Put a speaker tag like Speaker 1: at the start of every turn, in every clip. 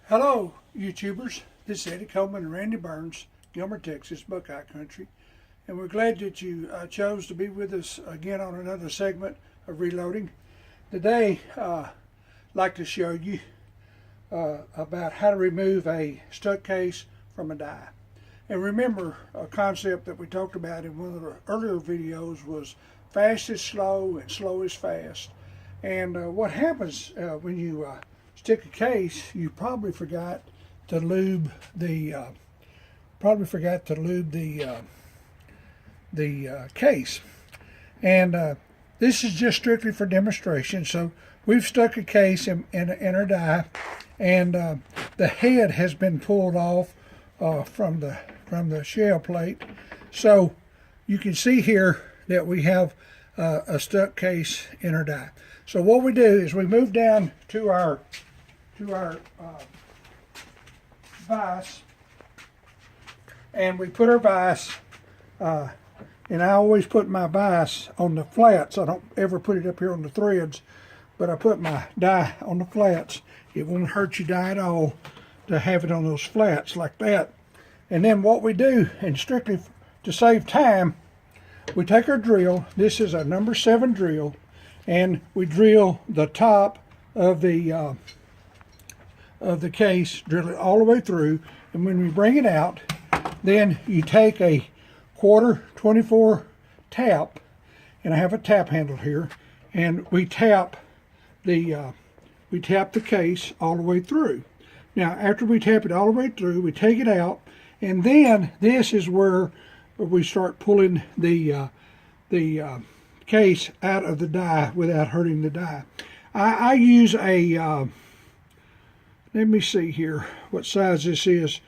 Speaker 1: Hello, YouTubers. This is Eddy Coleman and Randy Burns, Gilmer, Texas, Buckeye Country. And we're glad that you chose to be with us again on another segment of Reloading. Today, I'd like to show you about how to remove a stuck case from a die. And remember, a concept that we talked about in one of the earlier videos was fast is slow and slow is fast. And what happens when you stick a case, you probably forgot to lube the case. And this is just strictly for demonstration. So we've stuck a case in our die, and the head has been pulled off from the shell plate. So you can see here that we have a stuck case in our die. So what we do is we move down to our vise, and we put our vise, and I always put my vise on the flats. I don't ever put it up here on the threads, but I put my die on the flats. It won't hurt your die at all to have it on those flats like that. And then what we do, and strictly to save time, we take our drill. This is a number 7 drill, and we drill the top of the case, drill it all the way through. And when we bring it out, then you take a quarter 24 tap, and I have a tap handle here, and we tap the case all the way through. Now, after we tap it all the way through, we take it out, and then this is where we start pulling the case out of the die without hurting the die. I use a let me see here what size this is.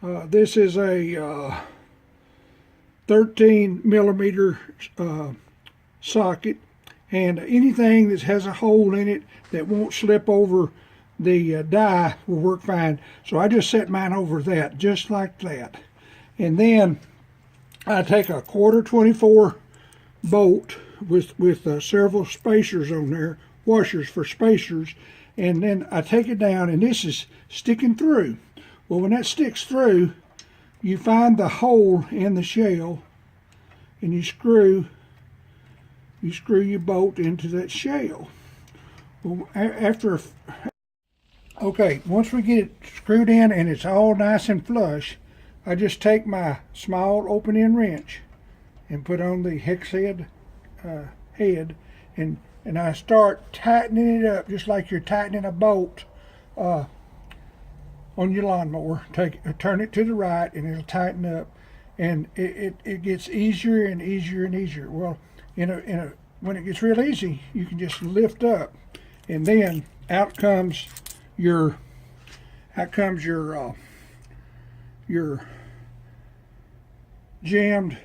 Speaker 1: This is a 13 millimeter socket, and anything that has a hole in it that won't slip over the die will work fine. So I just set mine over that, just like that. And then I take a quarter 24 bolt with several spacers on there, washers for spacers, and then I take it down, and this is sticking through. Well, when that sticks through, you find the hole in the shell, and you screw your bolt into that shell. Well, once we get it screwed in and it's all nice and flush, I just take my small open-end wrench and put on the hex head, and I start tightening it up just like you're tightening a bolt on your lawnmower. Turn it to the right, and it'll tighten up, and it gets easier and easier and easier. Well, when it gets real easy, you can just lift up, and then out comes your jammed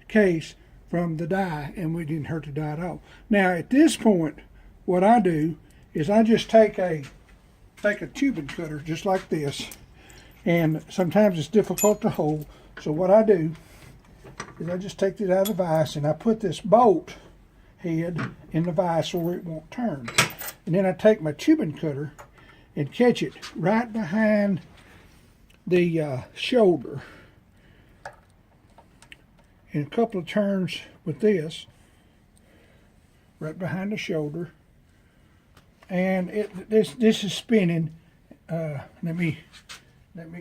Speaker 1: case from the die, and we didn't hurt the die at all. Now at this point, what I do is I just take a tubing cutter just like this, and sometimes it's difficult to hold. So what I do is I just take it out of the vise, and I put this bolt head in the vise where it won't turn. And then I take my tubing cutter and catch it right behind the shoulder. In a couple of turns with this, right behind the shoulder, and this is spinning. Let me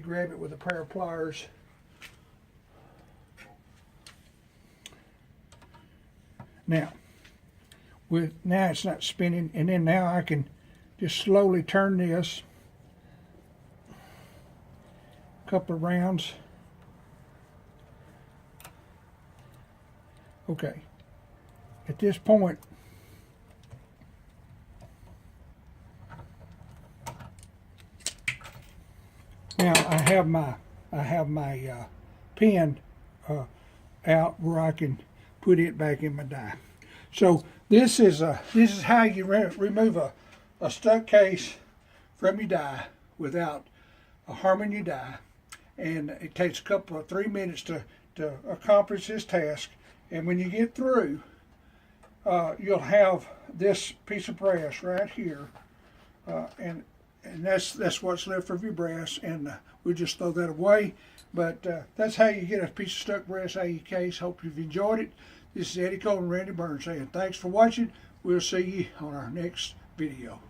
Speaker 1: grab it with a pair of pliers. Now it's not spinning, and then now I can just slowly turn this a couple of rounds. Okay, at this point, now I have my pin out where I can put it back in my die. So this is how you remove a stuck case from your die without harming your die, and it takes a couple of 3 minutes to accomplish this task. And when you get through, you'll have this piece of brass right here, and and that's what's left of your brass, and we'll just throw that away. But that's how you get a piece of stuck brass out of your case. Hope you've enjoyed it. This is Eddy Coleman, Randy Burns saying thanks for watching. We'll see you on our next video.